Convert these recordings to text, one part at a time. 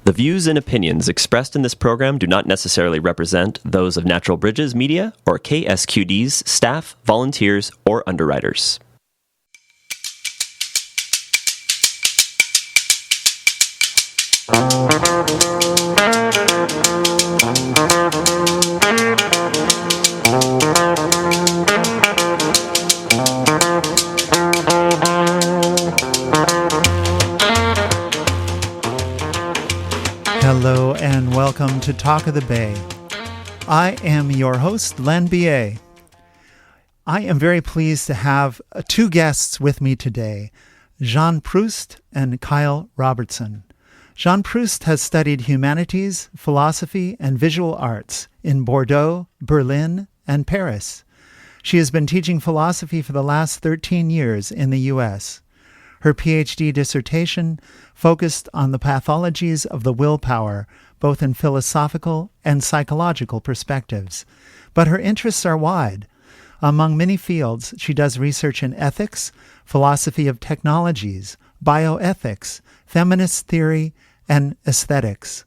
The views and opinions expressed in this program do not necessarily represent those of Natural Bridges Media or KSQD's staff, volunteers, or underwriters. Hello and welcome to Talk of the Bay. I am your host, Len B.A. I am very pleased to have two guests with me today, Jeanne Proust and Kyle Robertson. Jeanne Proust has studied humanities, philosophy, and visual arts in Bordeaux, Berlin, and Paris. She has been teaching philosophy for the last 13 years in the U.S. Her PhD dissertation focused on the pathologies of the willpower, both in philosophical and psychological perspectives. But her interests are wide. Among many fields, she does research in ethics, philosophy of technologies, bioethics, feminist theory, and aesthetics.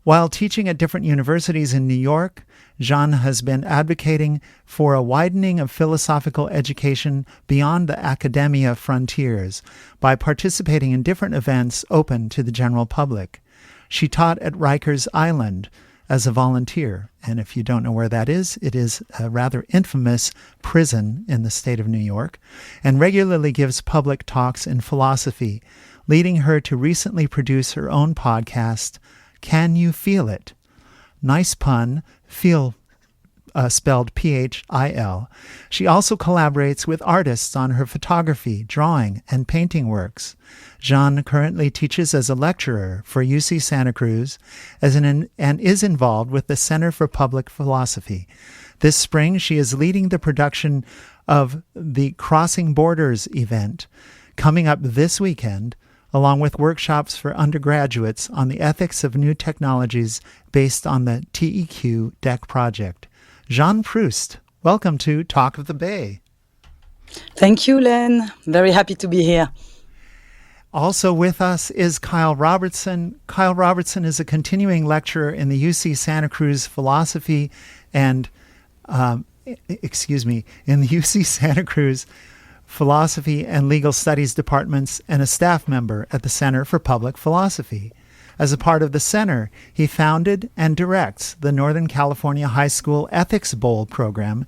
While teaching at different universities in New York, Jeanne has been advocating for a widening of philosophical education beyond the academia frontiers by participating in different events open to the general public. She taught at Rikers Island as a volunteer, and if you don't know where that is, it is a rather infamous prison in the state of New York, and regularly gives public talks in philosophy, leading her to recently produce her own podcast, Can You Feel It? Nice pun, feel spelled P-H-I-L. She also collaborates with artists on her photography, drawing, and painting works. Jeanne currently teaches as a lecturer for UC Santa Cruz and is involved with the Center for Public Philosophy. This spring, she is leading the production of the Crossing Borders event, coming up this weekend, along with workshops for undergraduates on the ethics of new technologies based on the TEQ DEC project. Jeanne Proust, welcome to Talk of the Bay. Thank you, Len. Very happy to be here. Also with us is Kyle Robertson. Kyle Robertson is a continuing lecturer in the UC Santa Cruz Philosophy and, in the UC Santa Cruz Philosophy and Legal Studies departments and a staff member at the Center for Public Philosophy. As a part of the center, he founded and directs the Northern California High School Ethics Bowl program,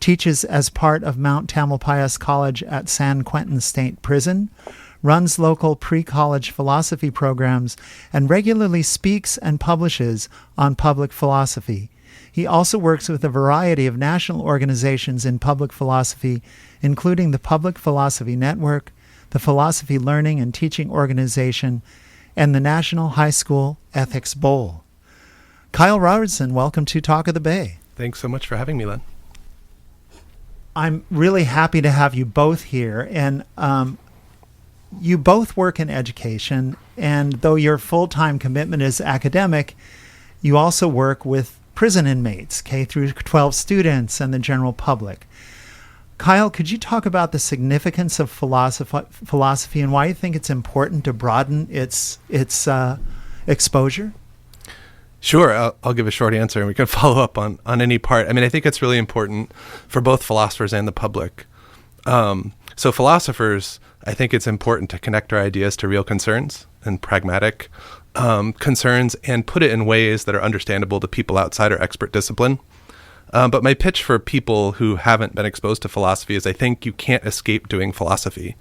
teaches as part of Mount Tamalpais College at San Quentin State Prison, runs local pre-college philosophy programs, and regularly speaks and publishes on public philosophy. He also works with a variety of national organizations in public philosophy, including the Public Philosophy Network, the Philosophy Learning and Teaching Organization, and the National High School Ethics Bowl. Kyle Robertson, welcome to Talk of the Bay. Thanks so much for having me, Len. I'm really happy to have you both here, and you both work in education, and though your full-time commitment is academic, you also work with prison inmates, K through 12 students, and the general public. Kyle, could you talk about the significance of philosophy and why you think it's important to broaden its exposure? Sure, I'll give a short answer and we can follow up on any part. I mean, I think it's really important for both philosophers and the public. So philosophers, I think it's important to connect our ideas to real concerns and pragmatic concerns and put it in ways that are understandable to people outside our expert discipline. But my pitch for people who haven't been exposed to philosophy is I think you can't escape doing philosophy.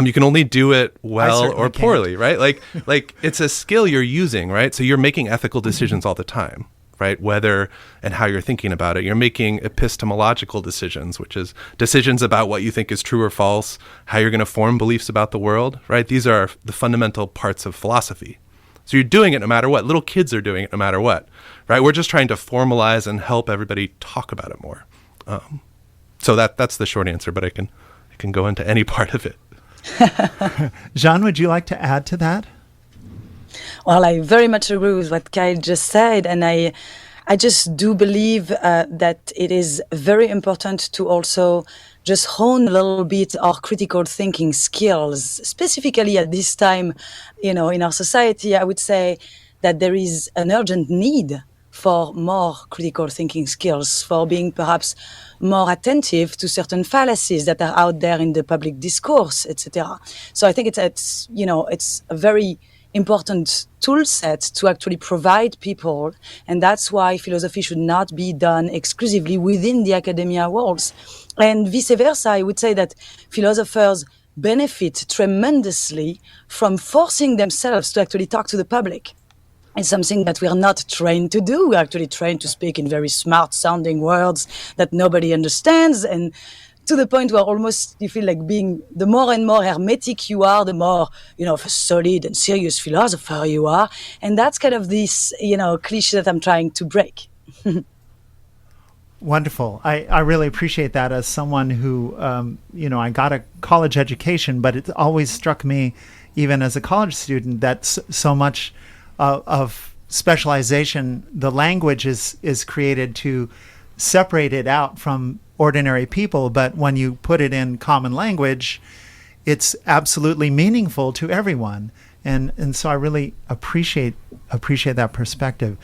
You can only do it well or poorly, right? Like it's a skill you're using, right? So you're making ethical decisions all the time, right? Whether and how you're thinking about it. You're making epistemological decisions, which is decisions about what you think is true or false, how you're going to form beliefs about the world, right? These are the fundamental parts of philosophy. So you're doing it no matter what. Little kids are doing it no matter what, right? We're just trying to formalize and help everybody talk about it more. So that's the short answer, but I can go into any part of it. Jeanne, would you like to add to that? Well, I very much agree with what Kyle just said, and I just do believe that it is very important to also just hone a little bit our critical thinking skills, specifically at this time, in our society. I would say that there is an urgent need for more critical thinking skills, for being perhaps more attentive to certain fallacies that are out there in the public discourse, etc. So I think it's a very important tool set to actually provide people, and that's why philosophy should not be done exclusively within the academia walls. And vice versa, I would say that philosophers benefit tremendously from forcing themselves to actually talk to the public. It's something that we're not trained to do. We're actually trained to speak in very smart sounding words that nobody understands, and to the point where almost you feel like being, the more and more hermetic you are, the more, of a solid and serious philosopher you are. And that's kind of this, cliche that I'm trying to break. Wonderful. I really appreciate that as someone who, I got a college education, but it always struck me, even as a college student, that so much of specialization, the language is created to separate it out from ordinary people, but when you put it in common language, it's absolutely meaningful to everyone. And so I really appreciate that perspective.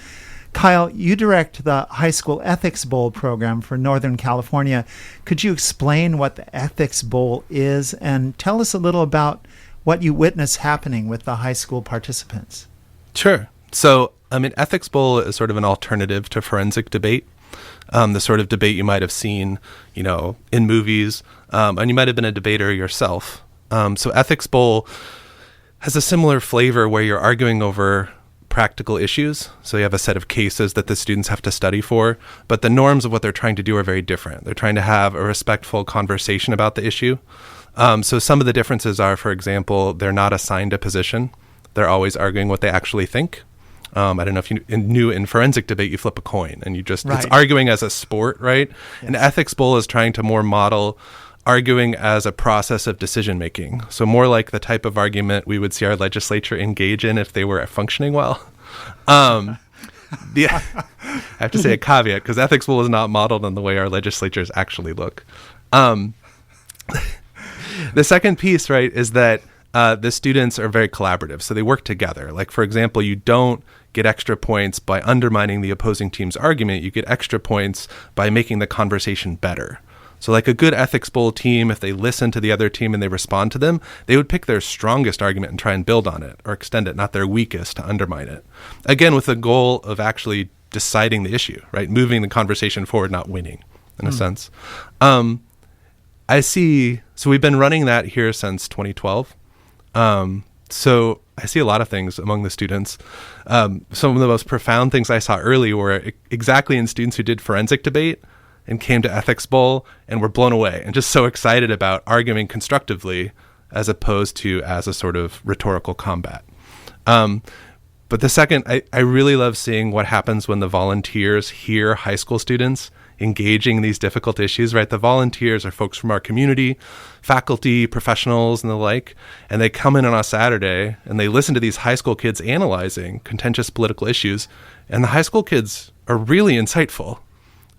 Kyle, you direct the High School Ethics Bowl program for Northern California. Could you explain what the Ethics Bowl is and tell us a little about what you witness happening with the high school participants? Sure. So, Ethics Bowl is sort of an alternative to forensic debate. The sort of debate you might have seen, in movies, and you might have been a debater yourself. So Ethics Bowl has a similar flavor where you're arguing over practical issues. So you have a set of cases that the students have to study for, but the norms of what they're trying to do are very different. They're trying to have a respectful conversation about the issue. So some of the differences are, for example, they're not assigned a position. They're always arguing what they actually think. I don't know if you knew in forensic debate, you flip a coin and you just, It's arguing as a sport, right? Yes. And Ethics Bowl is trying to more model arguing as a process of decision making. So more like the type of argument we would see our legislature engage in if they were functioning well. I have to say a caveat, because Ethics Bowl is not modeled on the way our legislatures actually look. The second piece, right, is that the students are very collaborative. So they work together. Like, for example, you don't get extra points by undermining the opposing team's argument. You get extra points by making the conversation better. So like a good Ethics Bowl team, if they listen to the other team and they respond to them, they would pick their strongest argument and try and build on it or extend it, not their weakest to undermine it. Again, with the goal of actually deciding the issue, right? Moving the conversation forward, not winning, in a sense. So we've been running that here since 2012. So I see a lot of things among the students. Some of the most profound things I saw early were exactly in students who did forensic debate and came to Ethics Bowl and were blown away and just so excited about arguing constructively as opposed to as a sort of rhetorical combat. But the second, I really love seeing what happens when the volunteers hear high school students engaging in these difficult issues, right? The volunteers are folks from our community, faculty, professionals, and the like, and they come in on a Saturday and they listen to these high school kids analyzing contentious political issues, and the high school kids are really insightful.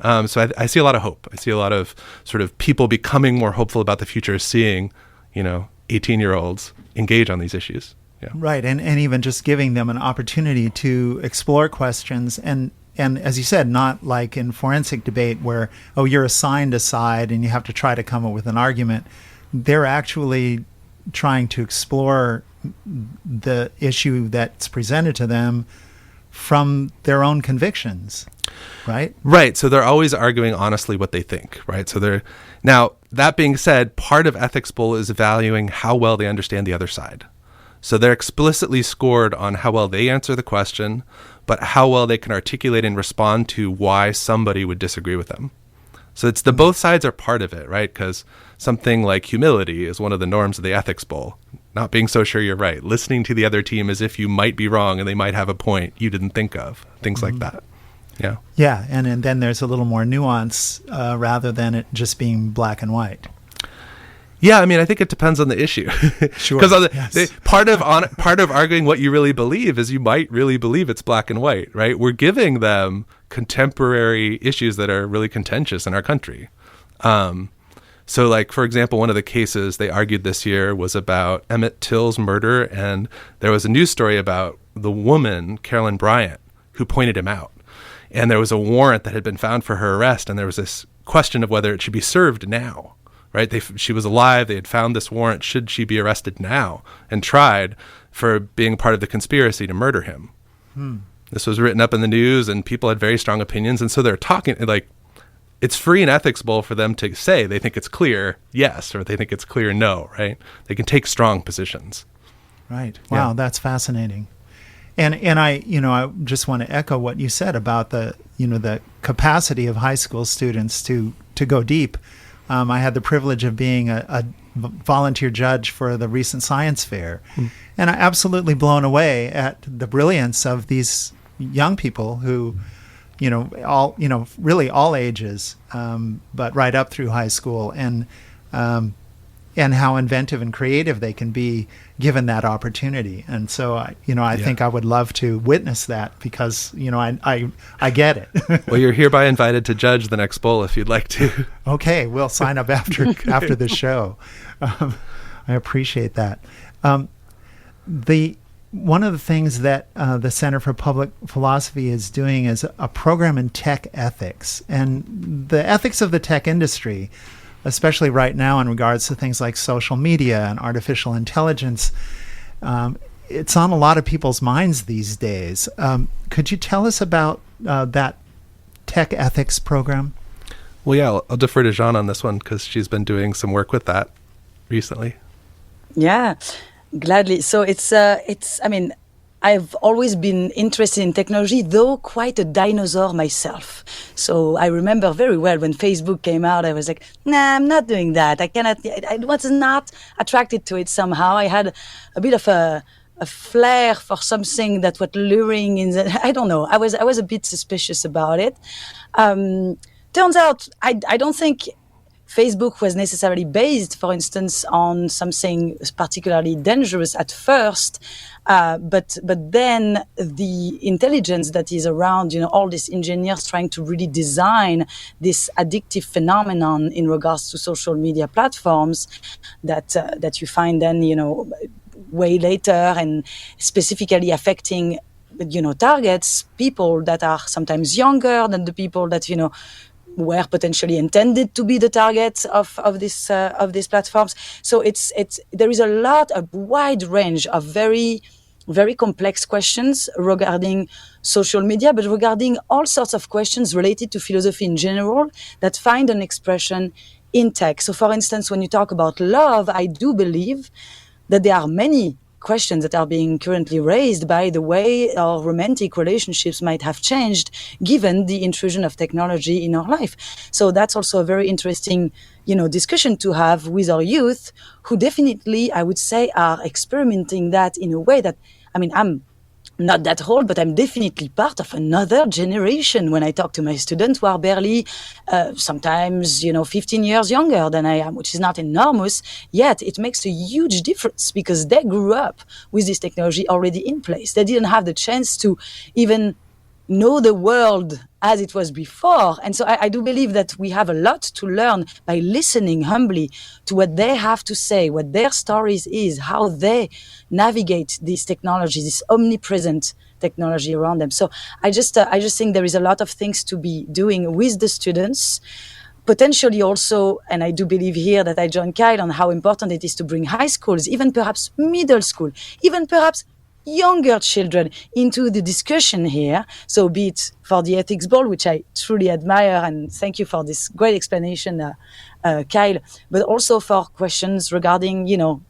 So I see a lot of hope. I see a lot of sort of people becoming more hopeful about the future, seeing, 18-year-olds engage on these issues. Yeah. Right, and even just giving them an opportunity to explore questions and as you said, not like in forensic debate where, you're assigned a side and you have to try to come up with an argument. They're actually trying to explore the issue that's presented to them from their own convictions, right? Right. So they're always arguing honestly what they think, right? Now, that being said, part of Ethics Bowl is valuing how well they understand the other side. So they're explicitly scored on how well they answer the question, but how well they can articulate and respond to why somebody would disagree with them. So it's both sides are part of it, right? Because something like humility is one of the norms of the Ethics Bowl. Not being so sure you're right. Listening to the other team as if you might be wrong and they might have a point you didn't think of. Things like that. Yeah. Yeah, and then there's a little more nuance rather than it just being black and white. Yeah, I think it depends on the issue. Sure. Because part of arguing what you really believe is you might really believe it's black and white, right? We're giving them contemporary issues that are really contentious in our country. So, like, for example, one of the cases they argued this year was about Emmett Till's murder, and there was a news story about the woman, Carolyn Bryant, who pointed him out. And there was a warrant that had been found for her arrest, and there was this question of whether it should be served now, right? She was alive. They had found this warrant. Should she be arrested now and tried for being part of the conspiracy to murder him? This was written up in the news, and people had very strong opinions. And so they're talking, like, it's free and ethicsable for them to say they think it's clear yes, or they think it's clear no, right? They can take strong positions. Right. Wow, Yeah. that's fascinating. And I just want to echo what you said about the capacity of high school students to go deep. I had the privilege of being a volunteer judge for the recent science fair, and I'm absolutely blown away at the brilliance of these young people who, really all ages, but right up through high school, and how inventive and creative they can be given that opportunity. And so, I think I would love to witness that because, I get it. Well, you're hereby invited to judge the next bowl if you'd like to. Okay, we'll sign up after the show. I appreciate that. One of the things that the Center for Public Philosophy is doing is a program in tech ethics, and the ethics of the tech industry, especially right now in regards to things like social media and artificial intelligence. It's on a lot of people's minds these days. Could you tell us about that tech ethics program? Well, yeah, I'll defer to Jeanne on this one because she's been doing some work with that recently. Yeah, gladly. So I've always been interested in technology, though quite a dinosaur myself. So I remember very well when Facebook came out, I was like, nah, I'm not doing that. I was not attracted to it somehow. I had a bit of a flair for something that was luring I don't know. I was a bit suspicious about it. Turns out, I don't think Facebook was necessarily based, for instance, on something particularly dangerous at first, but then the intelligence that is around, all these engineers trying to really design this addictive phenomenon in regards to social media platforms that you find then, way later, and specifically affecting, targets, people that are sometimes younger than the people that, were potentially intended to be the targets of these platforms. So there is a wide range of very, very complex questions regarding social media, but regarding all sorts of questions related to philosophy in general that find an expression in tech. So, for instance, when you talk about love, I do believe that there are many questions that are being currently raised by the way our romantic relationships might have changed given the intrusion of technology in our life. So that's also a very interesting, discussion to have with our youth, who definitely, I would say, are experimenting that in a way that, I'm not that old, but I'm definitely part of another generation when I talk to my students who are barely, sometimes, 15 years younger than I am, which is not enormous, yet it makes a huge difference because they grew up with this technology already in place. They didn't have the chance to even know the world as it was before. And so I do believe that we have a lot to learn by listening humbly to what they have to say, what their stories is, how they navigate these technologies, this omnipresent technology around them. So I just think there is a lot of things to be doing with the students, potentially also, and I do believe here that I join Kyle on how important it is to bring high schools, even perhaps middle school, even perhaps younger children into the discussion here. So be it for the ethics ball, which I truly admire, and thank you for this great explanation, Kyle, but also for questions regarding,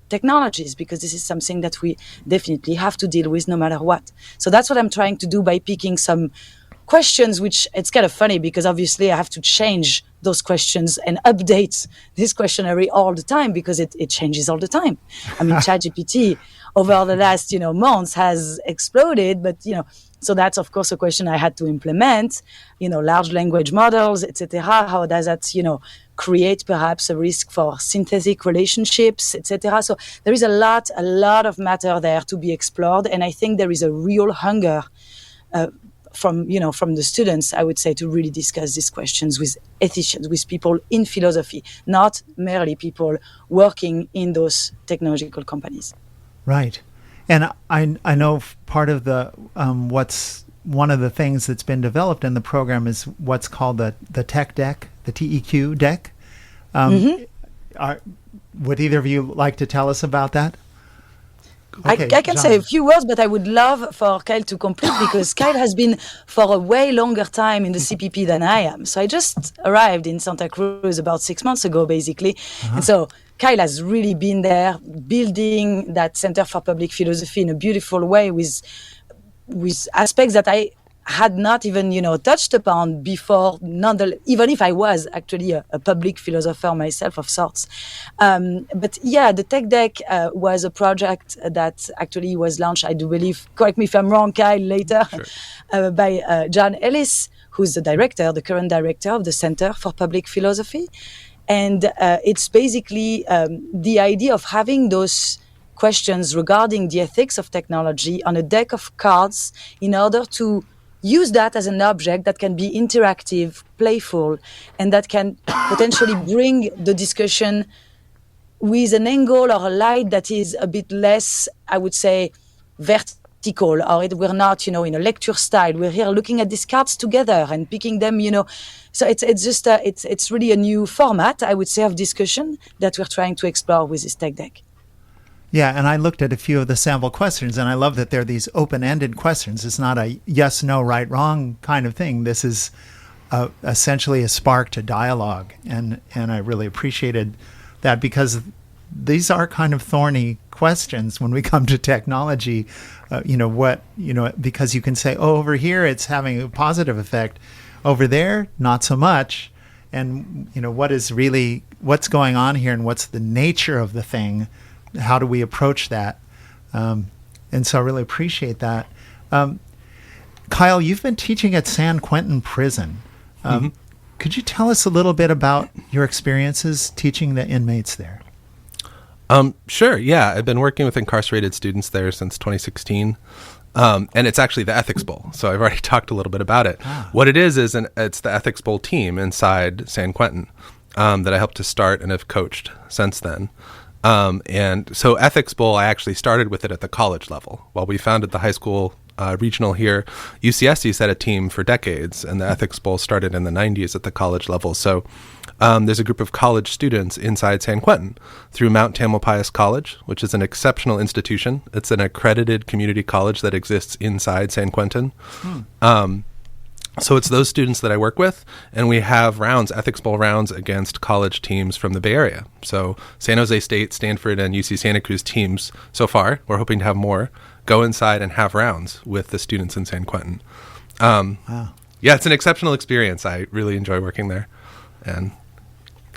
technologies, because this is something that we definitely have to deal with no matter what. So that's what I'm trying to do by picking some questions, which it's kind of funny because obviously I have to change those questions and update this questionnaire all the time because it changes all the time. ChatGPT over the last, months has exploded, but, so that's, of course, a question I had to implement, large language models, etc. How does that, create perhaps a risk for synthetic relationships, etc. So there is a lot of matter there to be explored. And I think there is a real hunger from the students, I would say, to really discuss these questions with ethicians, with people in philosophy, not merely people working in those technological companies. Right. And I know part of the what's one of the things that's been developed in the program is what's called the tech deck, the TEQ deck. Would either of you like to tell us about that? Okay, I can say a few words, but I would love for Kyle to complete because Kyle has been for a way longer time in the CPP than I am. So I just arrived in Santa Cruz about 6 months ago, basically. And so Kyle has really been there building that Center for Public Philosophy in a beautiful way with aspects that I had not even, touched upon before, even if I was actually a public philosopher myself of sorts. But yeah, the Tech Deck was a project that actually was launched, I do believe, correct me if I'm wrong, Kyle, later, by John Ellis, who's the current director of the Center for Public Philosophy. And it's basically the idea of having those questions regarding the ethics of technology on a deck of cards in order to use that as an object that can be interactive, playful, and that can potentially bring the discussion with an angle or a light that is a bit less, I would say, vertical, or we're not, in a lecture style. We're here looking at these cards together and picking them, So it's just, it's really a new format, I would say, of discussion that we're trying to explore with this tech deck. Yeah, and I looked at a few of the sample questions, and I love that they're these open-ended questions. It's not a yes, no, right, wrong kind of thing. This is essentially a spark to dialogue, and I really appreciated that because these are kind of thorny questions when we come to technology. Because you can say, oh, over here it's having a positive effect, over there not so much, and what's going on here, and what's the nature of the thing. How do we approach that? And so I really appreciate that. Kyle, you've been teaching at San Quentin Prison. Could you tell us a little bit about your experiences teaching the inmates there? Sure, yeah. I've been working with incarcerated students there since 2016. And it's actually the Ethics Bowl. So I've already talked a little bit about it. What it is it's the Ethics Bowl team inside San Quentin that I helped to start and have coached since then. And so Ethics Bowl, I actually started with it at the college level. While we founded the high school regional here, UCSC set a team for decades, and the Ethics Bowl started in the 90s at the college level. So there's a group of college students inside San Quentin through Mount Tamalpais College, which is an exceptional institution. It's an accredited community college that exists inside San Quentin. So it's those students that I work with, and we have Ethics Bowl rounds against college teams from the Bay Area. So San Jose State, Stanford, and UC Santa Cruz teams so far, we're hoping to have more, go inside and have rounds with the students in San Quentin. Yeah, it's an exceptional experience. I really enjoy working there, and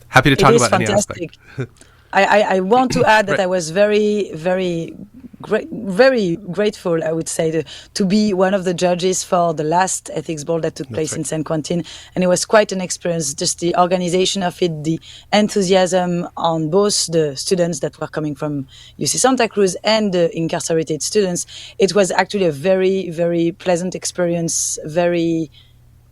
happy to talk about fantastic. Any aspect. I want to add that I was very, very grateful, I would say, to be one of the judges for the last Ethics Bowl that took place in San Quentin. And it was quite an experience, just the organization of it, the enthusiasm on both the students that were coming from UC Santa Cruz and the incarcerated students. It was actually a very, very pleasant experience, very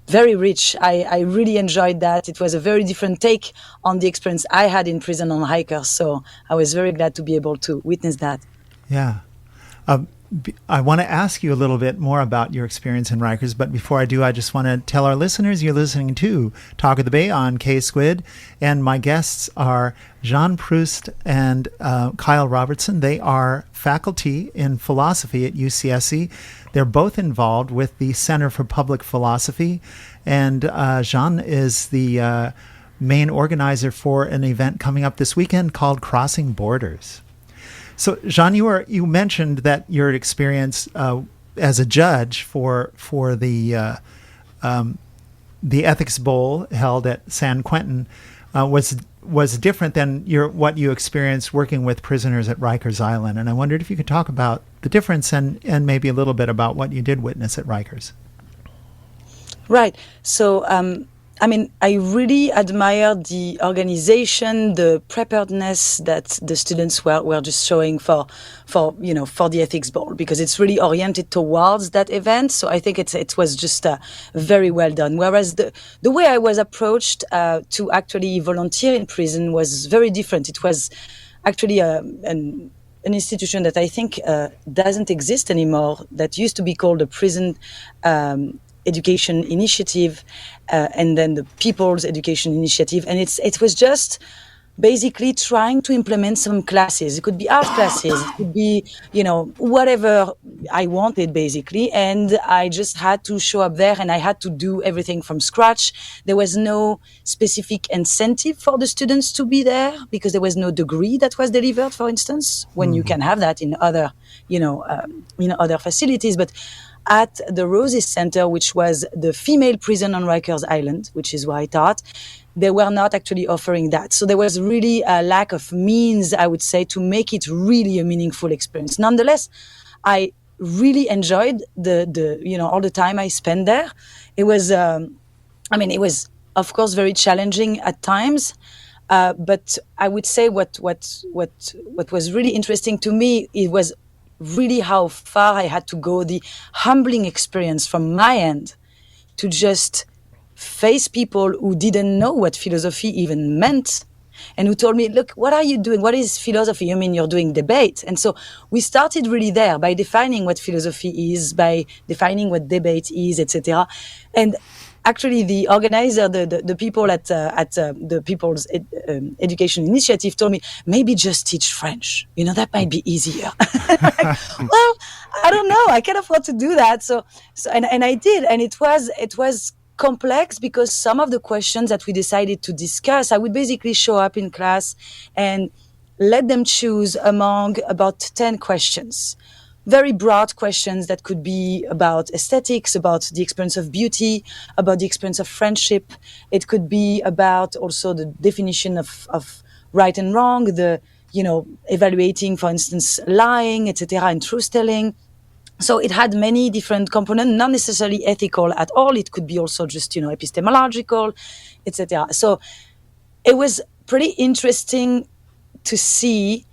rich. I really enjoyed that. It was a very different take on the experience I had in prison on Rikers. So I was very glad to be able to witness that. Yeah. I want to ask you a little bit more about your experience in Rikers, but before I do, I just want to tell our listeners you're listening to Talk of the Bay on K-Squid, and my guests are Jeanne Proust and Kyle Robertson. They are faculty in philosophy at UCSC. They're both involved with the Center for Public Philosophy, and Jeanne is the main organizer for an event coming up this weekend called Crossing Borders. So, Jeanne, you mentioned that your experience as a judge for the Ethics Bowl held at San Quentin was different than what you experienced working with prisoners at Rikers Island, and I wondered if you could talk about the difference and maybe a little bit about what you did witness at Rikers. Right. So, I really admired the organization, the preparedness that the students were just showing for the Ethics Bowl, because it's really oriented towards that event. So I think it was just very well done. Whereas the way I was approached to actually volunteer in prison was very different. It was actually a an institution that I think doesn't exist anymore, that used to be called the Prison Education Initiative, and then the People's Education Initiative. And it was just basically trying to implement some classes. It could be art classes, it could be, whatever I wanted, basically. And I just had to show up there and I had to do everything from scratch. There was no specific incentive for the students to be there because there was no degree that was delivered, for instance, when you can have that in other, other facilities. But at the Roses Center, which was the female prison on Rikers Island, which is where I taught, they were not actually offering that. So there was really a lack of means, I would say, to make it really a meaningful experience. Nonetheless, I really enjoyed the all the time I spent there. It was, it was, of course, very challenging at times. But I would say what was really interesting to me, it was really how far I had to go, the humbling experience from my end to just face people who didn't know what philosophy even meant and who told me, look, what are you doing? What is philosophy? You mean you're doing debate? And so we started really there by defining what philosophy is, by defining what debate is, etc. And actually the organizer, the people at the People's Education Initiative told me, maybe just teach French. That might be easier. Well, I don't know. I can't afford to do that. So and I did. And it was complex because some of the questions that we decided to discuss, I would basically show up in class and let them choose among about 10 questions. Very broad questions that could be about aesthetics, about the experience of beauty, about the experience of friendship. It could be about also the definition of right and wrong, evaluating, for instance, lying, etc., and truth-telling. So it had many different components, not necessarily ethical at all. It could be also just, epistemological, etc. So it was pretty interesting to see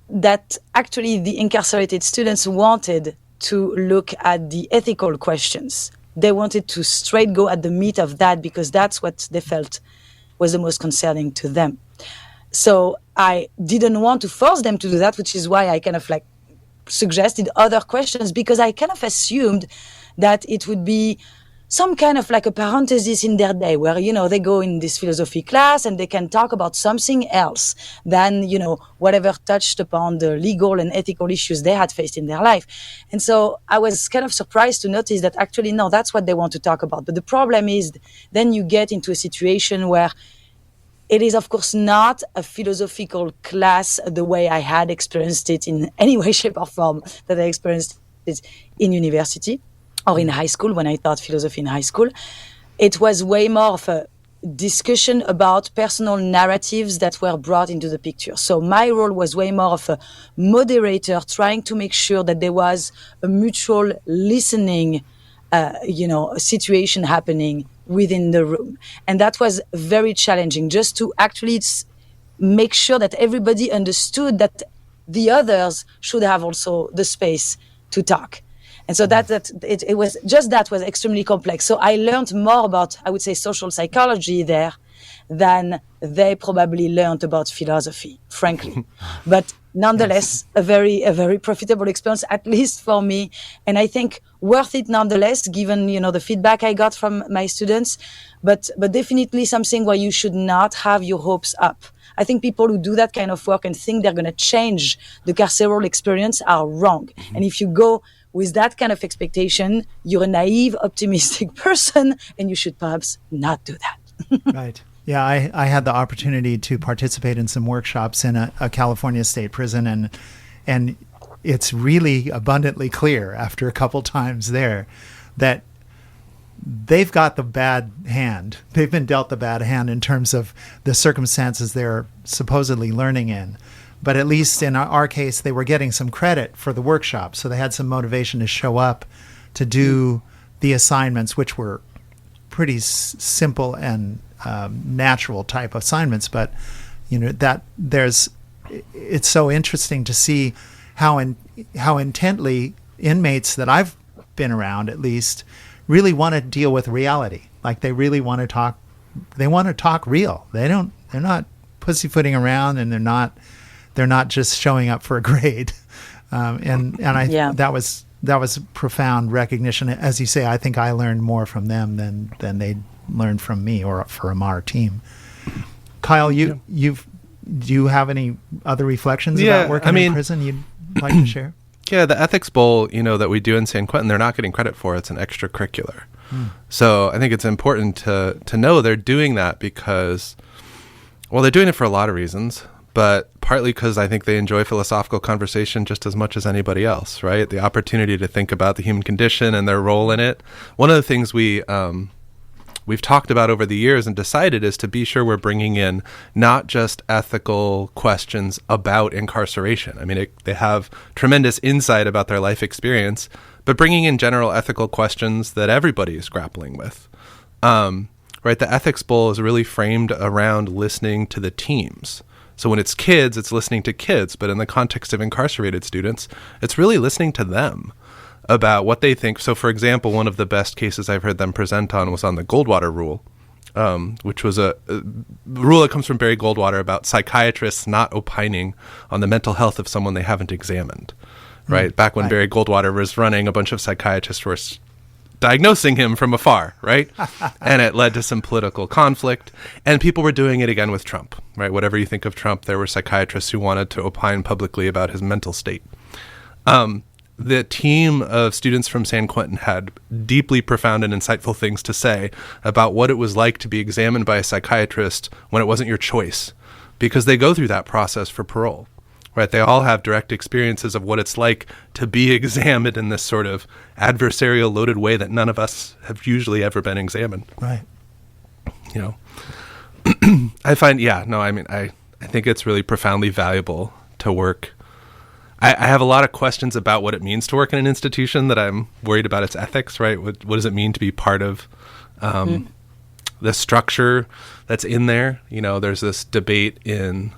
that actually the incarcerated students wanted to look at the ethical questions. They wanted to straight go at the meat of that because that's what they felt was the most concerning to them. So I didn't want to force them to do that, which is why I kind of suggested other questions, because I kind of assumed that it would be some kind of a parenthesis in their day where, they go in this philosophy class and they can talk about something else than, whatever touched upon the legal and ethical issues they had faced in their life. And so I was kind of surprised to notice that actually, no, that's what they want to talk about. But the problem is then you get into a situation where it is, of course, not a philosophical class the way I had experienced it in any way, shape, or form that I experienced it in university or in high school when I taught philosophy in high school. It was way more of a discussion about personal narratives that were brought into the picture. So my role was way more of a moderator, trying to make sure that there was a mutual listening, situation happening within the room. And that was very challenging, just to actually make sure that everybody understood that the others should have also the space to talk. And so it was just that was extremely complex. So I learned more about, I would say, social psychology there than they probably learned about philosophy, frankly. But nonetheless, a very profitable experience, at least for me. And I think worth it nonetheless, given, the feedback I got from my students, but definitely something where you should not have your hopes up. I think people who do that kind of work and think they're going to change the carceral experience are wrong. Mm-hmm. And if you go with that kind of expectation, you're a naive, optimistic person, and you should perhaps not do that. Right. Yeah, I had the opportunity to participate in some workshops in a California state prison, and it's really abundantly clear after a couple times there that they've got the bad hand. They've been dealt the bad hand in terms of the circumstances they're supposedly learning in. But at least in our case, they were getting some credit for the workshop, so they had some motivation to show up to do the assignments, which were pretty simple and natural type assignments. But it's so interesting to see how intently inmates that I've been around, at least, really want to deal with reality. Like they really want to talk. They want to talk real. They're not pussyfooting around, and They're not just showing up for a grade. That was profound recognition. As you say, I think I learned more from them than they learned from me or from our team. Kyle, do you have any other reflections about working in prison you'd like to share? Yeah, the Ethics Bowl, that we do in San Quentin, they're not getting credit for. It's an extracurricular. So I think it's important to know they're doing that because, well, they're doing it for a lot of reasons, but partly because I think they enjoy philosophical conversation just as much as anybody else, right? The opportunity to think about the human condition and their role in it. One of the things we've talked about over the years and decided is to be sure we're bringing in not just ethical questions about incarceration. I mean, they have tremendous insight about their life experience, but bringing in general ethical questions that everybody is grappling with. Right? The Ethics Bowl is really framed around listening to the teams. So when it's kids, it's listening to kids, but in the context of incarcerated students, it's really listening to them about what they think. So, for example, one of the best cases I've heard them present on was on the Goldwater rule, which was a rule that comes from Barry Goldwater about psychiatrists not opining on the mental health of someone they haven't examined, right? Back when Barry Goldwater was running, a bunch of psychiatrists were diagnosing him from afar, right? And it led to some political conflict. And people were doing it again with Trump, right? Whatever you think of Trump, there were psychiatrists who wanted to opine publicly about his mental state. The team of students from San Quentin had deeply profound and insightful things to say about what it was like to be examined by a psychiatrist when it wasn't your choice, because they go through that process for parole, right? They all have direct experiences of what it's like to be examined in this sort of adversarial, loaded way that none of us have usually ever been examined. Right. I find, I think it's really profoundly valuable to work. I have a lot of questions about what it means to work in an institution that I'm worried about its ethics, right? What does it mean to be part of the structure that's in there? There's this debate in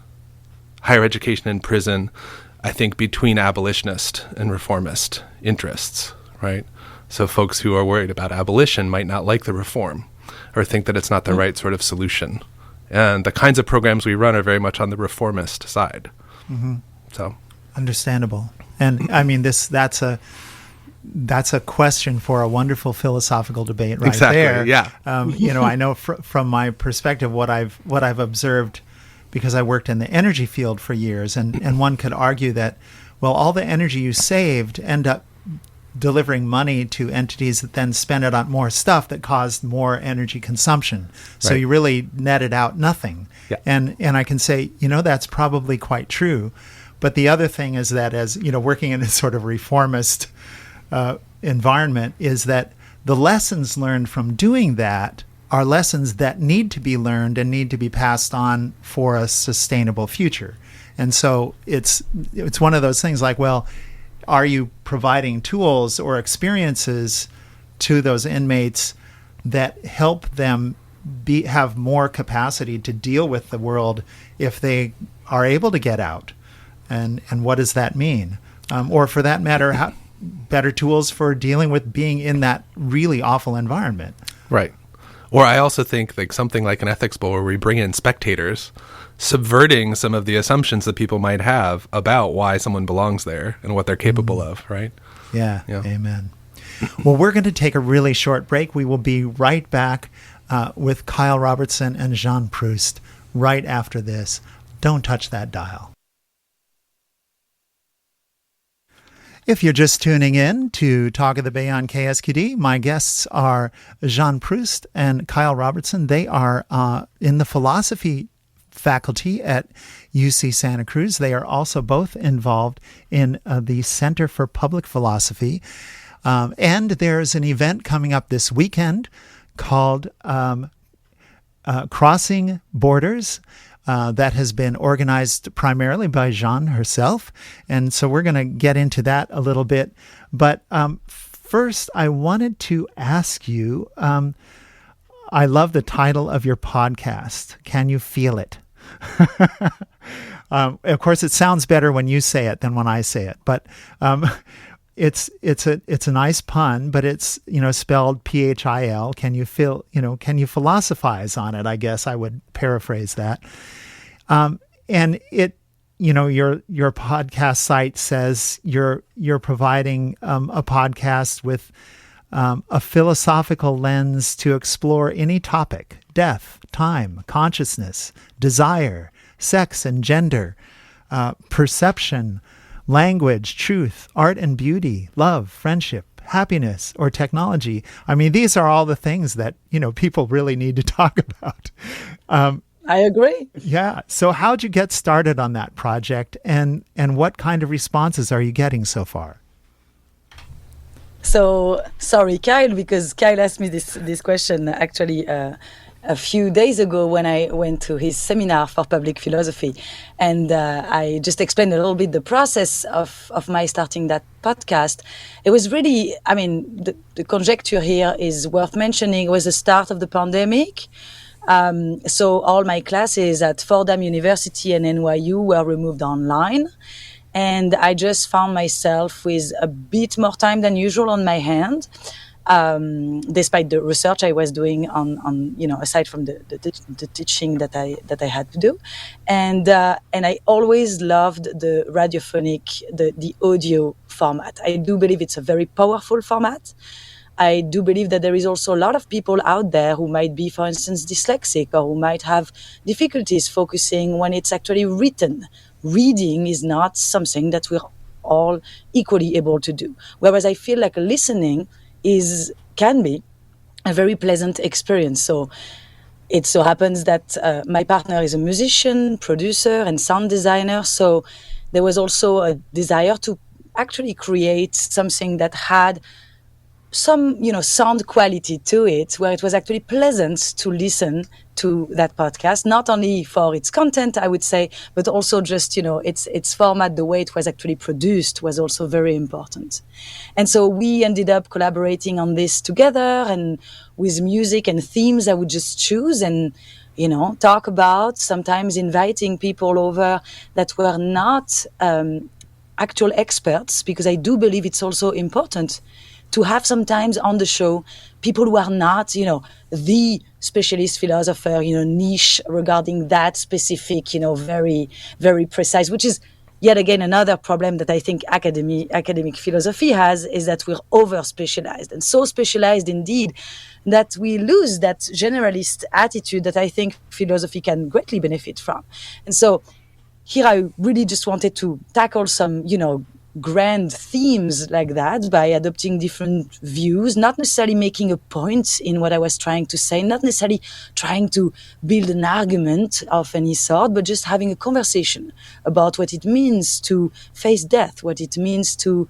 higher education and prison, I think, between abolitionist and reformist interests, right? So folks who are worried about abolition might not like the reform or think that it's not the right sort of solution. And the kinds of programs we run are very much on the reformist side. So... Understandable. And I mean, that's a question for a wonderful philosophical debate right there. Yeah. I know from my perspective what I've observed, because I worked in the energy field for years, and one could argue that, well, all the energy you saved end up delivering money to entities that then spend it on more stuff that caused more energy consumption. So you really netted out nothing. Yeah. And I can say, that's probably quite true. But the other thing is that, as working in a sort of reformist environment, is that the lessons learned from doing that are lessons that need to be learned and need to be passed on for a sustainable future. And so it's one of those things like, well, are you providing tools or experiences to those inmates that help them have more capacity to deal with the world if they are able to get out? And what does that mean? Or for that matter, better tools for dealing with being in that really awful environment. Right. Or I also think like something like an ethics bowl where we bring in spectators, subverting some of the assumptions that people might have about why someone belongs there and what they're capable of, right? Yeah. Amen. Well, we're going to take a really short break. We will be right back with Kyle Robertson and Jeanne Proust right after this. Don't touch that dial. If you're just tuning in to Talk of the Bay on KSQD, my guests are Jeanne Proust and Kyle Robertson. They are in the philosophy faculty at UC Santa Cruz. They are also both involved in the Center for Public Philosophy. And there's an event coming up this weekend called Crossing Borders. That has been organized primarily by Jeanne herself. And so we're going to get into that a little bit. But first, I wanted to ask you, I love the title of your podcast, Can You Feel It? Of course, it sounds better when you say it than when I say it. But it's a nice pun, but it's spelled PHIL. Can you feel? Can you philosophize on it? I guess I would paraphrase that. And your podcast site says you're providing a podcast with a philosophical lens to explore any topic: death, time, consciousness, desire, sex and gender, perception, language, truth, art and beauty, love, friendship, happiness, or technology. I mean, these are all the things that, people really need to talk about. I agree. Yeah. So how'd you get started on that project, and what kind of responses are you getting so far? So sorry, Kyle, because Kyle asked me this question actually a few days ago when I went to his seminar for public philosophy, and I just explained a little bit the process of my starting that podcast. It was really, the conjecture here is worth mentioning. It was the start of the pandemic. So all my classes at Fordham University and NYU were removed online. And I just found myself with a bit more time than usual on my hand, despite the research I was doing on aside from the teaching that I had to do, and I always loved the radiophonic, the audio format. I do believe it's a very powerful format. I do believe that there is also a lot of people out there who might be, for instance, dyslexic, or who might have difficulties focusing when it's actually written. Reading is not something that we're all equally able to do. Whereas I feel like listening can be a very pleasant experience. So it so happens that my partner is a musician, producer, and sound designer. So there was also a desire to actually create something that had some, sound quality to it, where it was actually pleasant to listen to that podcast, not only for its content, I would say, but also just, its format, the way it was actually produced was also very important. And so we ended up collaborating on this together, and with music and themes I would just choose and, talk about, sometimes inviting people over that were not actual experts, because I do believe it's also important to have sometimes on the show people who are not, the specialist philosopher, niche regarding that specific, very, very precise, which is yet again another problem that I think academic philosophy has, is that we're over-specialized, and so specialized indeed that we lose that generalist attitude that I think philosophy can greatly benefit from. And so here I really just wanted to tackle some, grand themes like that by adopting different views, not necessarily making a point in what I was trying to say, not necessarily trying to build an argument of any sort, but just having a conversation about what it means to face death, what it means to,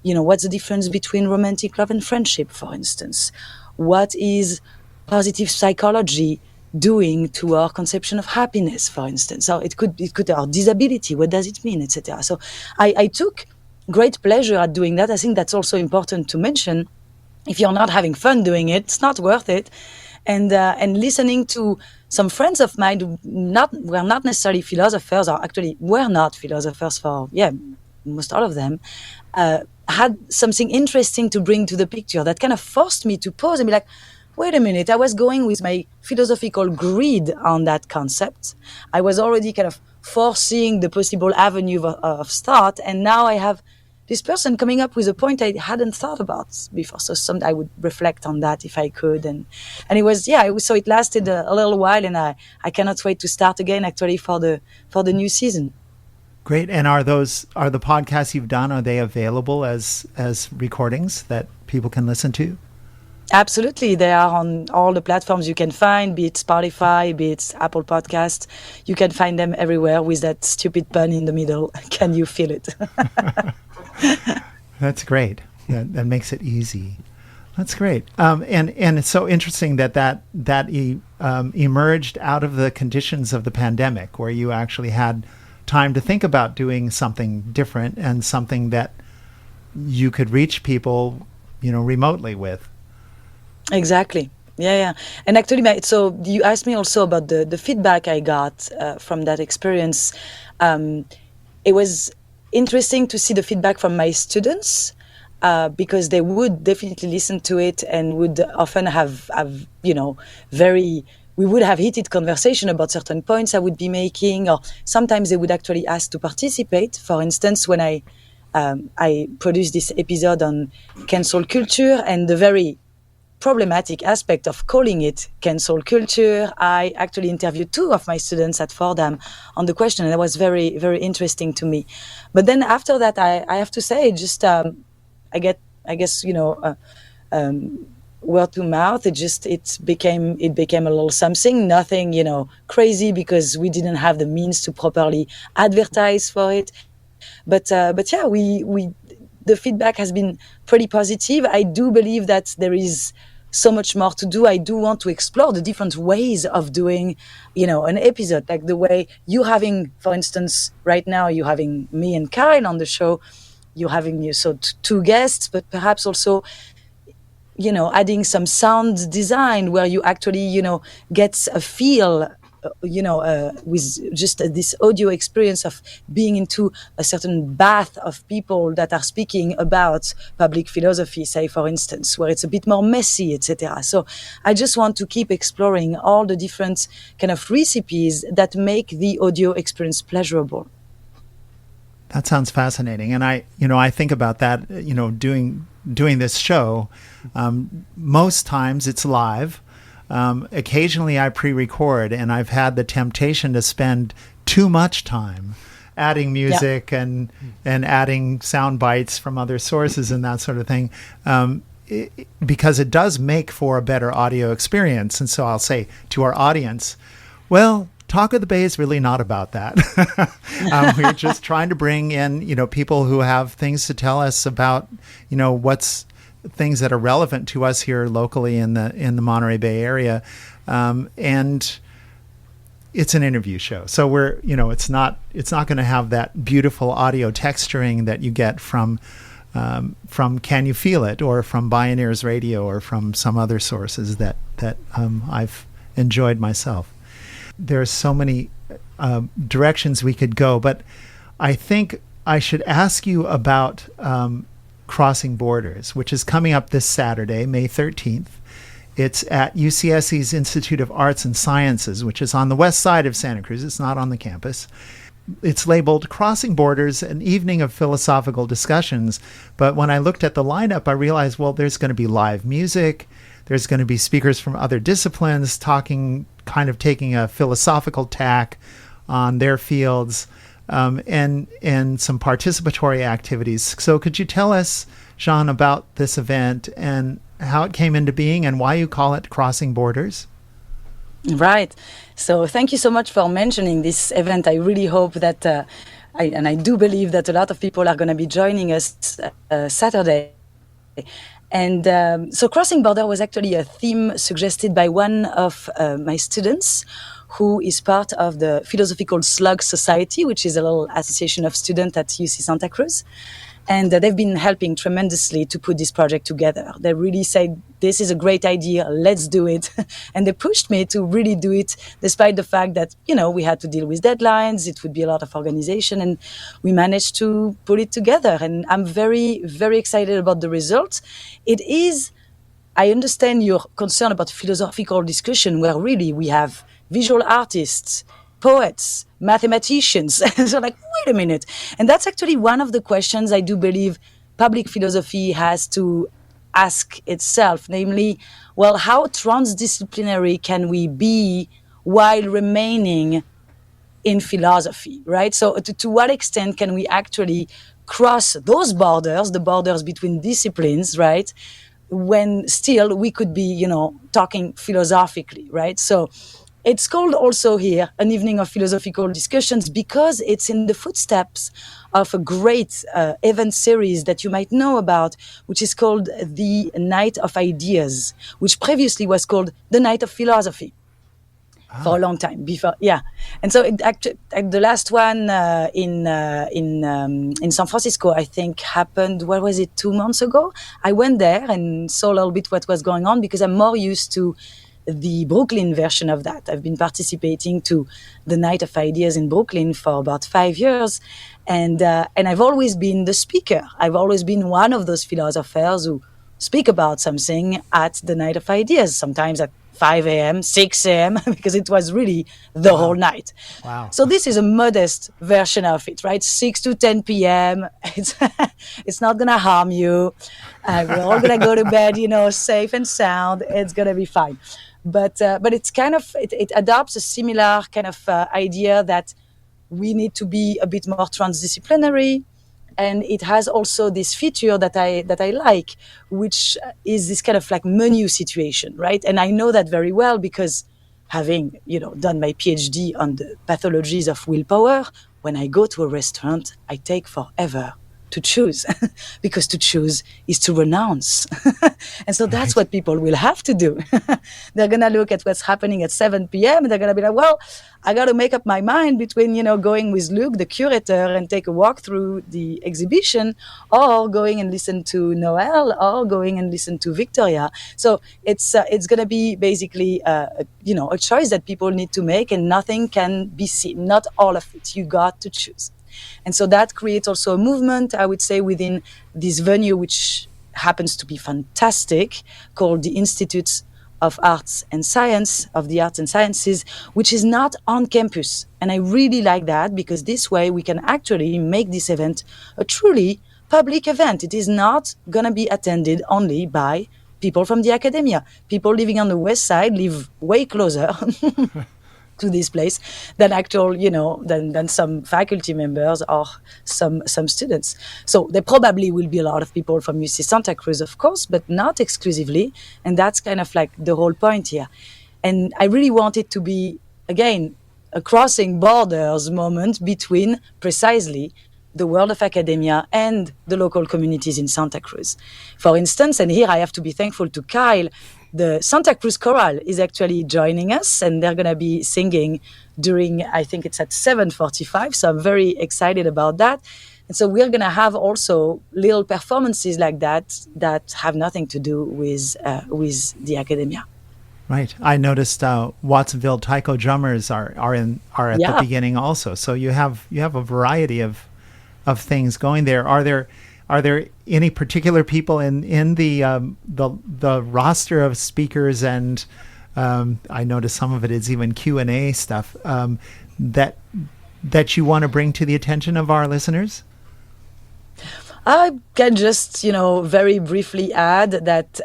what's the difference between romantic love and friendship, for instance. What is positive psychology doing to our conception of happiness, for instance? So it could our disability, what does it mean, etc. So I took great pleasure at doing that. I think that's also important to mention. If you're not having fun doing it, it's not worth it. And listening to some friends of mine who were not necessarily philosophers, or actually were not philosophers for, most all of them, had something interesting to bring to the picture that kind of forced me to pause and be like, wait a minute, I was going with my philosophical greed on that concept. I was already kind of foreseeing the possible avenue of thought, and now I have this person coming up with a point I hadn't thought about before. So I would reflect on that if I could, and it was so it lasted a little while, and I cannot wait to start again actually for the new season. Great. And are the podcasts you've done, are they available as recordings that people can listen to? Absolutely. They are on all the platforms you can find, be it Spotify, be it Apple Podcasts. You can find them everywhere with that stupid pun in the middle. Can you feel it? That's great. That makes it easy. That's great. And it's so interesting that emerged out of the conditions of the pandemic, where you actually had time to think about doing something different and something that you could reach people, remotely with. Exactly. Yeah. And actually, so you asked me also about the feedback I got from that experience. It was interesting to see the feedback from my students, because they would definitely listen to it and would often have we would have heated conversation about certain points I would be making, or sometimes they would actually ask to participate. For instance, when I produced this episode on cancel culture and the very problematic aspect of calling it cancel culture, I actually interviewed 2 of my students at Fordham on the question, and that was very, very interesting to me. But then after that, I have to say, just I guess word to mouth. It became a little something, nothing crazy, because we didn't have the means to properly advertise for it. But yeah, we the feedback has been pretty positive. I do believe that there is so much more to do. I do want to explore the different ways of doing, an episode, like the way you having, for instance, right now you having me and Kyle on the show, you having 2 guests, but perhaps also, adding some sound design where you actually, get a feel, with just this audio experience of being into a certain bath of people that are speaking about public philosophy, say, for instance, where it's a bit more messy, etc. So I just want to keep exploring all the different kind of recipes that make the audio experience pleasurable. That sounds fascinating. And I think about that, doing this show. Most times it's live. Occasionally I pre-record, and I've had the temptation to spend too much time adding music and adding sound bites from other sources and that sort of thing, because it does make for a better audio experience. And so I'll say to our audience, well, Talk of the Bay is really not about that. We're just trying to bring in, people who have things to tell us about, what's things that are relevant to us here locally in the Monterey Bay area, and it's an interview show. So we're, it's not going to have that beautiful audio texturing that you get from Can You Feel It, or from Bioneers Radio, or from some other sources that I've enjoyed myself. There's so many directions we could go, but I think I should ask you about Crossing Borders, which is coming up this Saturday, May 13th. It's at UCSC's Institute of Arts and Sciences, which is on the west side of Santa Cruz. It's not on the campus. It's labeled Crossing Borders, an evening of philosophical discussions. But when I looked at the lineup, I realized, well, there's going to be live music. There's going to be speakers from other disciplines talking, kind of taking a philosophical tack on their fields. And some participatory activities. So could you tell us, Jeanne, about this event and how it came into being and why you call it Crossing Borders? Right. So thank you so much for mentioning this event. I really hope that, I do believe that a lot of people are going to be joining us Saturday. And so Crossing Border was actually a theme suggested by one of my students, who is part of the Philosophical Slug Society, which is a little association of students at UC Santa Cruz. And they've been helping tremendously to put this project together. They really said, this is a great idea, let's do it. And they pushed me to really do it, despite the fact that, we had to deal with deadlines, it would be a lot of organization, and we managed to put it together. And I'm very, very excited about the results. It is, I understand your concern about philosophical discussion, where really we have visual artists, poets, mathematicians. So wait a minute. And that's actually one of the questions I do believe public philosophy has to ask itself, namely, well, how transdisciplinary can we be while remaining in philosophy, right? So to what extent can we actually cross those borders, the borders between disciplines, right? When still we could be, talking philosophically, right? So it's called also here an evening of philosophical discussions because it's in the footsteps of a great event series that you might know about, which is called the Night of Ideas, which previously was called the Night of Philosophy for a long time before. Yeah. And so the last one in San Francisco, I think happened, 2 months ago? I went there and saw a little bit what was going on because I'm more used to the Brooklyn version of that. I've been participating to the Night of Ideas in Brooklyn for about 5 years. And I've always been the speaker. I've always been one of those philosophers who speak about something at the Night of Ideas, sometimes at 5 a.m., 6 a.m., because it was really the whole night. Wow. So this is a modest version of it, right? 6 to 10 p.m. It's not going to harm you. We're all going to go to bed, safe and sound. It's going to be fine. But it's kind of, it adopts a similar kind of idea that we need to be a bit more transdisciplinary. And it has also this feature that I like, which is this kind of like menu situation, right? And I know that very well because having, done my PhD on the pathologies of willpower, when I go to a restaurant, I take forever to choose because to choose is to renounce. And so that's what people will have to do. They're going to look at what's happening at 7 p.m. and they're going to be like, well, I got to make up my mind between, going with Luc, the curator, and take a walk through the exhibition, or going and listen to Noel, or going and listen to Victoria. So it's going to be basically, a choice that people need to make, and nothing can be seen, not all of it. You got to choose. And so that creates also a movement, I would say, within this venue, which happens to be fantastic, called the Institute of Arts and Science, of the Arts and Sciences, which is not on campus. And I really like that, because this way we can actually make this event a truly public event. It is not going to be attended only by people from the academia. People living on the West Side live way closer to this place than than some faculty members or some students. So there probably will be a lot of people from UC Santa Cruz, of course, but not exclusively. And that's kind of like the whole point here. And I really want it to be, again, a crossing borders moment between precisely the world of academia and the local communities in Santa Cruz. For instance, and here I have to be thankful to Kyle, the Santa Cruz Chorale is actually joining us, and they're going to be singing during, I think it's at 7:45, so I'm very excited about that. And so we're going to have also little performances like that have nothing to do with the academia. Right. I noticed Watsonville Taiko drummers are at the beginning also. So you have a variety of things going there. Are there any particular people in the roster of speakers, and I noticed some of it is even Q&A stuff, that you want to bring to the attention of our listeners? I can just, very briefly add that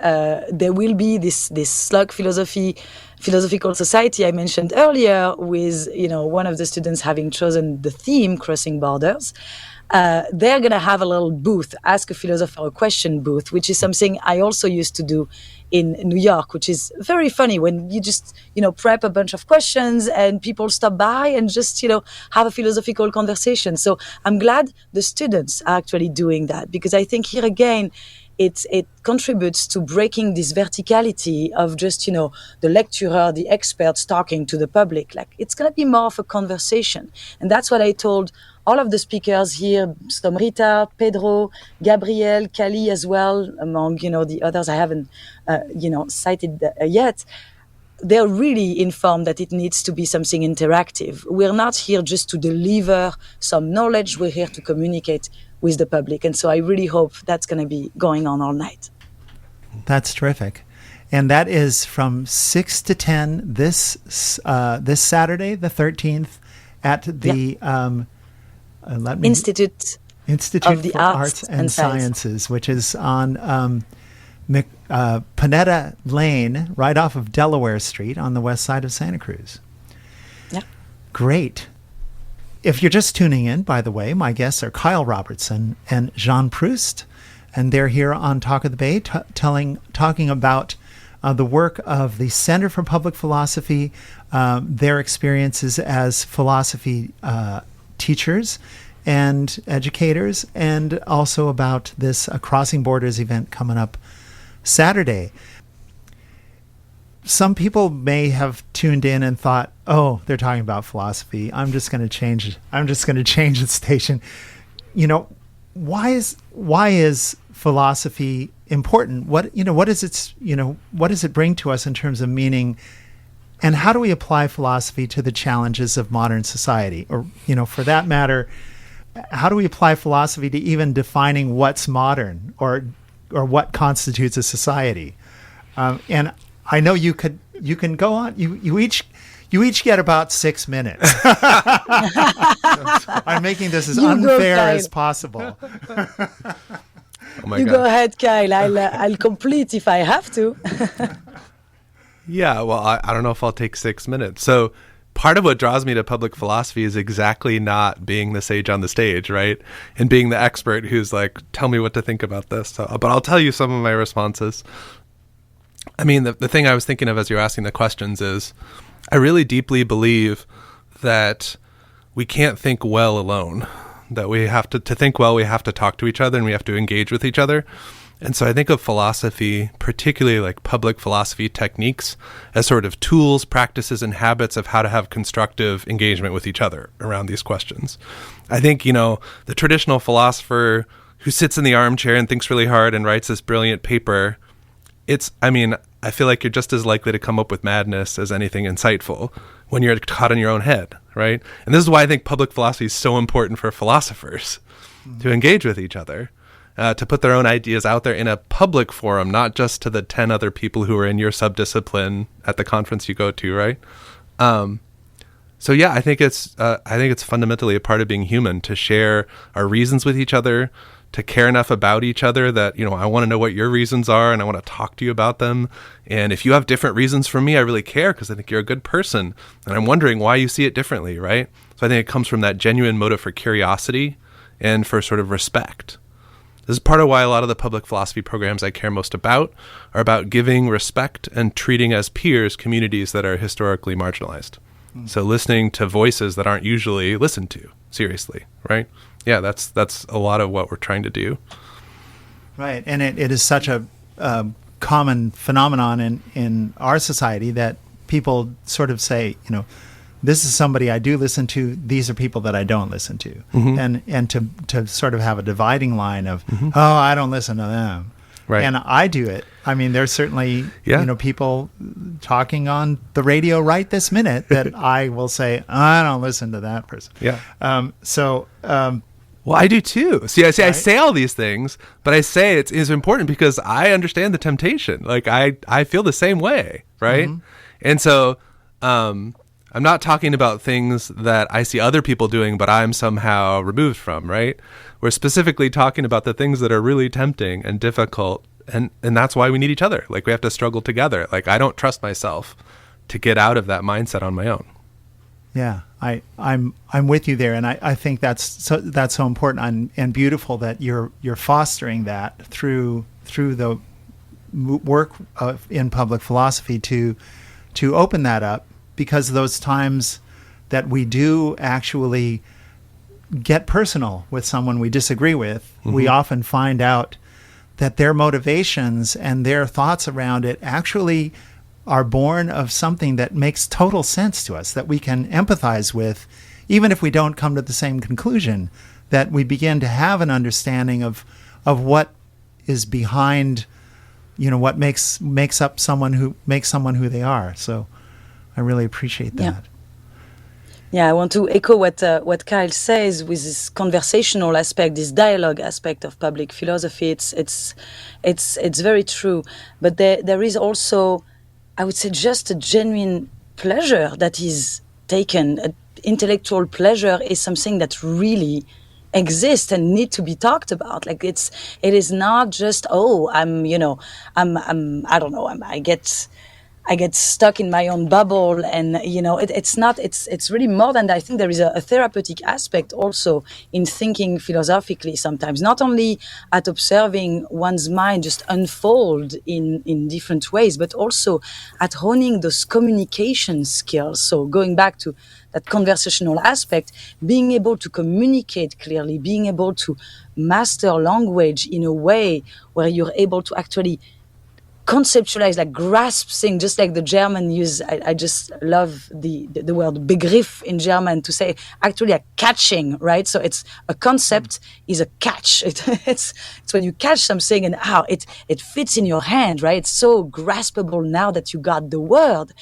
there will be this slug philosophical society I mentioned earlier, with one of the students having chosen the theme Crossing Borders. They're going to have a little booth, Ask a Philosopher a Question booth, which is something I also used to do in New York, which is very funny when you just, prep a bunch of questions and people stop by and just, have a philosophical conversation. So I'm glad the students are actually doing that, because I think here again, it contributes to breaking this verticality of just, the lecturer, the experts talking to the public. Like, it's going to be more of a conversation. And that's what I told all of the speakers here, some Rita, Pedro, Gabriel, Kali as well, among, the others I haven't, cited yet. They're really informed that it needs to be something interactive. We're not here just to deliver some knowledge. We're here to communicate with the public. And so I really hope that's going to be going on all night. That's terrific. And that is from 6 to 10 this Saturday, the 13th, at the Institute of the Arts and Sciences, which is on Panetta Lane, right off of Delaware Street on the west side of Santa Cruz. Yeah. Great. If you're just tuning in, by the way, my guests are Kyle Robertson and Jeanne Proust, and they're here on Talk of the Bay talking about the work of the Center for Public Philosophy, their experiences as philosophy teachers and educators, and also about this Crossing Borders event coming up Saturday. Some people may have tuned in and thought, "Oh, they're talking about philosophy. I'm just going to change the station." Why is philosophy important? What does it bring to us in terms of meaning, and how do we apply philosophy to the challenges of modern society? Or, for that matter, how do we apply philosophy to even defining what's modern or what constitutes a society? And I know you can go on. You each get about 6 minutes. I'm making this as unfair as possible. Oh my You gosh. go ahead, Kyle. I'll complete if I have to. Yeah, well, I don't know if I'll take 6 minutes. So part of what draws me to public philosophy is exactly not being the sage on the stage, right? And being the expert who's like, tell me what to think about this. So, but I'll tell you some of my responses. I mean, the thing I was thinking of as you're asking the questions is, I really deeply believe that we can't think well alone, that we have to think well, we have to talk to each other and we have to engage with each other. And so I think of philosophy, particularly like public philosophy techniques, as sort of tools, practices, and habits of how to have constructive engagement with each other around these questions. I think, the traditional philosopher who sits in the armchair and thinks really hard and writes this brilliant paper, I feel like you're just as likely to come up with madness as anything insightful when you're caught in your own head, right? And this is why I think public philosophy is so important for philosophers to engage with each other, to put their own ideas out there in a public forum, not just to the 10 other people who are in your subdiscipline at the conference you go to, right? So yeah, I think it's fundamentally a part of being human to share our reasons with each other, to care enough about each other that, I want to know what your reasons are and I want to talk to you about them. And if you have different reasons from me, I really care because I think you're a good person and I'm wondering why you see it differently, right? So I think it comes from that genuine motive for curiosity and for sort of respect. This is part of why a lot of the public philosophy programs I care most about are about giving respect and treating as peers communities that are historically marginalized. So listening to voices that aren't usually listened to seriously, right? Yeah, that's a lot of what we're trying to do. Right, and it is such a common phenomenon in our society that people sort of say, this is somebody I do listen to, these are people that I don't listen to. Mm-hmm. And to sort of have a dividing line of, oh, I don't listen to them. Right. And I do it. I mean, there's certainly, people talking on the radio right this minute that I will say, I don't listen to that person. Yeah. Well, I do too. See, right? I say all these things, but I say it's important because I understand the temptation. Like I feel the same way, right? Mm-hmm. And so I'm not talking about things that I see other people doing, but I'm somehow removed from, right? We're specifically talking about the things that are really tempting and difficult, and that's why we need each other. Like we have to struggle together. Like I don't trust myself to get out of that mindset on my own. Yeah, I'm with you there, and I think that's so important and beautiful that you're fostering that through the work in public philosophy to open that up, because those times that we do actually get personal with someone we disagree with, mm-hmm. we often find out that their motivations and their thoughts around it actually are born of something that makes total sense to us, that we can empathize with, even if we don't come to the same conclusion, that we begin to have an understanding of what is behind, what makes someone who they are. So I really appreciate that. Yeah. Yeah, I want to echo what Kyle says with this conversational aspect, this dialogue aspect of public philosophy. It's very true, but there is also, I would say, just a genuine pleasure that is taken. Intellectual pleasure is something that really exists and need to be talked about. Like it is not just I get stuck in my own bubble, and it's not. It's really more than that. I think there is a therapeutic aspect also in thinking philosophically sometimes, not only at observing one's mind just unfold in different ways, but also at honing those communication skills. So going back to that conversational aspect, being able to communicate clearly, being able to master language in a way where you're able to actually conceptualize, like grasp things, just like the German use. I just love the word Begriff in German to say actually a catching, right? So it's a concept is a catch. It's when you catch something and it fits in your hand, right? It's so graspable now that you got the word.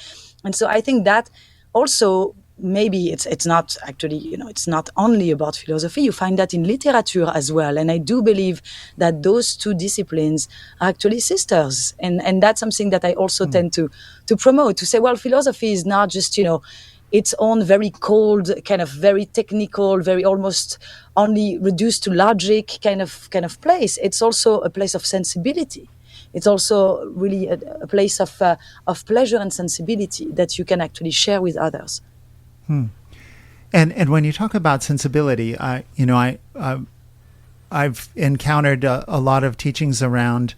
And so I think that also maybe it's not actually, it's not only about philosophy. You find that in literature as well. And I do believe that those two disciplines are actually sisters. And that's something that I also tend to promote, to say, well, philosophy is not just, its own very cold, kind of very technical, very almost only reduced to logic kind of place. It's also a place of sensibility. It's also really a place of pleasure and sensibility that you can actually share with others. And when you talk about sensibility, I've encountered a lot of teachings around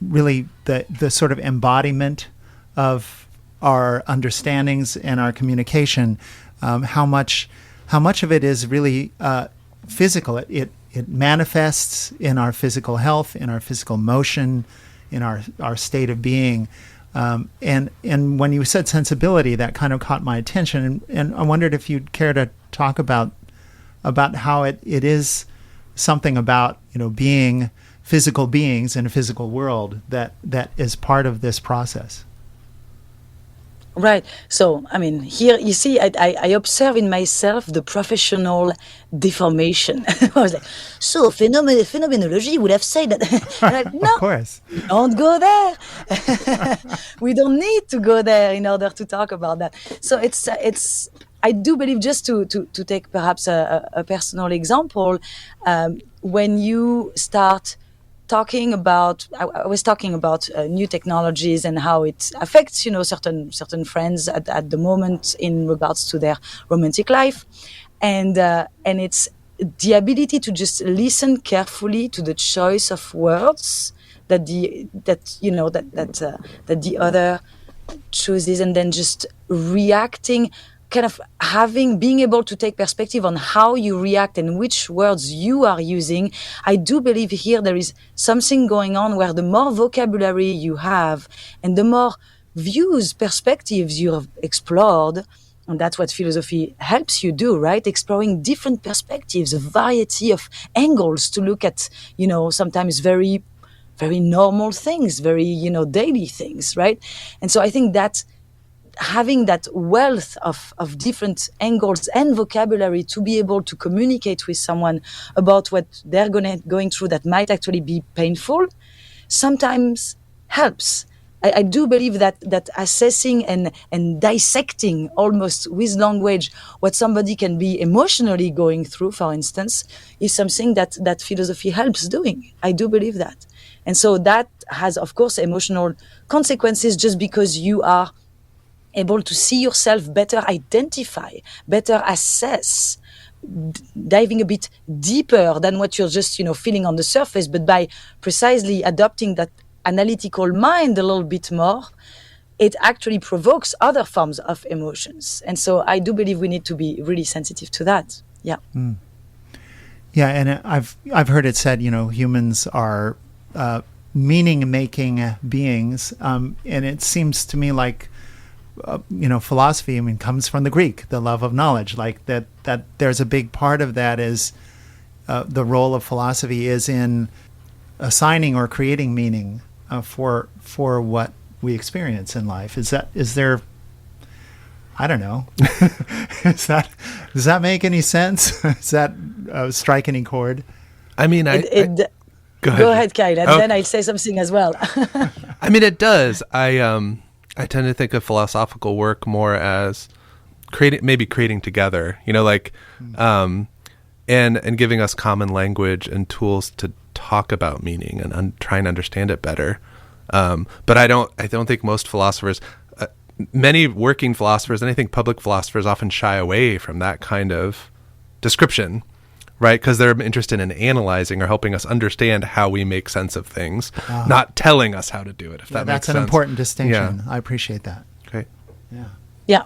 really the sort of embodiment of our understandings and our communication. How much of it is really physical. It manifests in our physical health, in our physical motion, in our state of being. And when you said sensibility, that kind of caught my attention. And I wondered if you'd care to talk about how it is something about, being physical beings in a physical world that is part of this process. Right. So, here you see, I observe in myself the professional deformation. I was like, so phenomenology would have said that. Like, no, of course. Don't go there. We don't need to go there in order to talk about that. So it's. I do believe, just to take perhaps a personal example, when you start talking about, I was talking about new technologies and how it affects, certain friends at the moment in regards to their romantic life, and it's the ability to just listen carefully to the choice of words that the other chooses, and then just reacting, kind of being able to take perspective on how you react and which words you are using. I do believe here there is something going on where the more vocabulary you have and the more views, perspectives you have explored, and that's what philosophy helps you do, right? Exploring different perspectives, a variety of angles to look at, sometimes very, very normal things, very, daily things, right? And so I think that having that wealth of different angles and vocabulary to be able to communicate with someone about what they're going through that might actually be painful sometimes helps. I do believe that assessing and dissecting almost with language what somebody can be emotionally going through, for instance, is something that philosophy helps doing. I do believe that. And so that has, of course, emotional consequences, just because you are able to see yourself better, identify, better assess, diving a bit deeper than what you're just, feeling on the surface, but by precisely adopting that analytical mind a little bit more, it actually provokes other forms of emotions. And so I do believe we need to be really sensitive to that. Yeah. Yeah, and I've heard it said, humans are meaning-making beings, and it seems to me like philosophy, comes from the Greek, the love of knowledge. Like that there's a big part of that is the role of philosophy is in assigning or creating meaning for what we experience in life. Is there? I don't know. Does that make any sense? Does that strike any chord? Go ahead, Kyle, and then I'll say something as well. It does. I tend to think of philosophical work more as creating together, and giving us common language and tools to talk about meaning and try and understand it better. But I don't think most philosophers, many working philosophers, and I think public philosophers often shy away from that kind of description, right? Because they're interested in analyzing or helping us understand how we make sense of things, not telling us how to do it, if that makes sense. That's an important distinction. Yeah. I appreciate that. Okay. Yeah.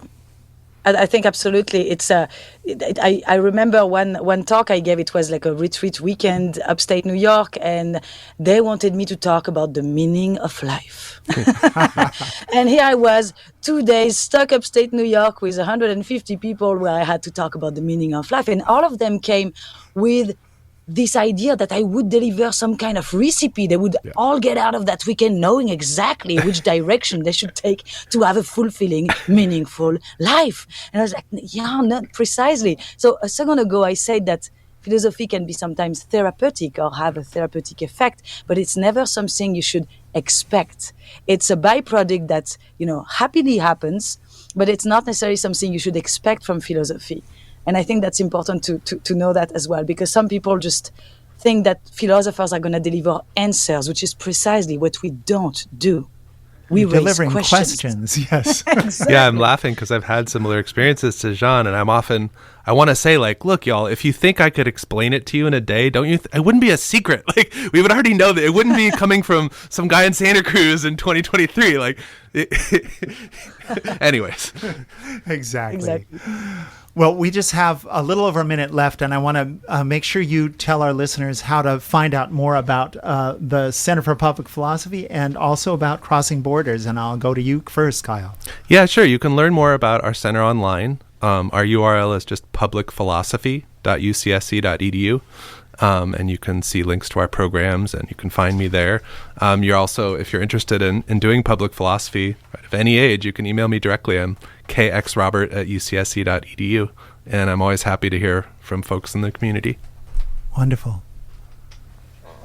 I think absolutely. It's I remember one talk I gave. It was like a retreat weekend upstate New York, and they wanted me to talk about the meaning of life. And here I was, 2 days stuck upstate New York with 150 people, where I had to talk about the meaning of life, and all of them came with this idea that I would deliver some kind of recipe. They would all get out of that weekend knowing exactly which direction they should take to have a fulfilling, meaningful life. And I was like, yeah, not precisely. So a second ago, I said that philosophy can be sometimes therapeutic or have a therapeutic effect, but it's never something you should expect. It's a byproduct that, happily happens, but it's not necessarily something you should expect from philosophy. And I think that's important to know that as well, because some people just think that philosophers are going to deliver answers, which is precisely what we don't do. We raise delivering questions. Yes. Exactly. Yeah, I'm laughing because I've had similar experiences to Jeanne, and I want to say, like, look, y'all, if you think I could explain it to you in a day, don't you? It wouldn't be a secret. Like, we would already know that it wouldn't be coming from some guy in Santa Cruz in 2023. Like, anyways. Exactly. Well, we just have a little over a minute left, and I want to make sure you tell our listeners how to find out more about the Center for Public Philosophy and also about Crossing Borders. And I'll go to you first, Kyle. Yeah, sure. You can learn more about our center online. Our URL is just publicphilosophy.ucsc.edu. And you can see links to our programs, and you can find me there. You're also, if you're interested in doing public philosophy of any age, you can email me directly. I'm kxrobert@ucsc.edu, and I'm always happy to hear from folks in the community. Wonderful.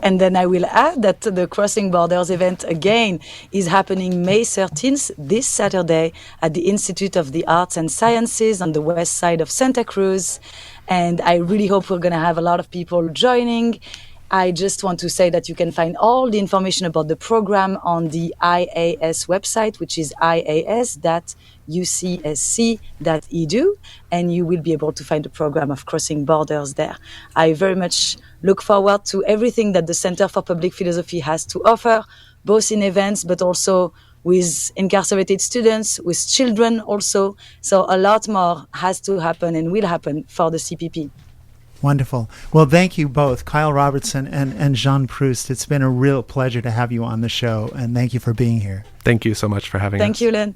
And then I will add that the Crossing Borders event again is happening May 13th, this Saturday, at the Institute of the Arts and Sciences on the west side of Santa Cruz. And I really hope we're going to have a lot of people joining. I just want to say that you can find all the information about the program on the IAS website, which is ias.ucsc.edu, and you will be able to find the program of Crossing Borders there. I very much look forward to everything that the Center for Public Philosophy has to offer, both in events, but also with incarcerated students, with children also. So a lot more has to happen and will happen for the CPP. Wonderful. Well, thank you both, Kyle Robertson and Jeanne Proust. It's been a real pleasure to have you on the show, and thank you for being here. Thank you so much for having us. Thank you, Len.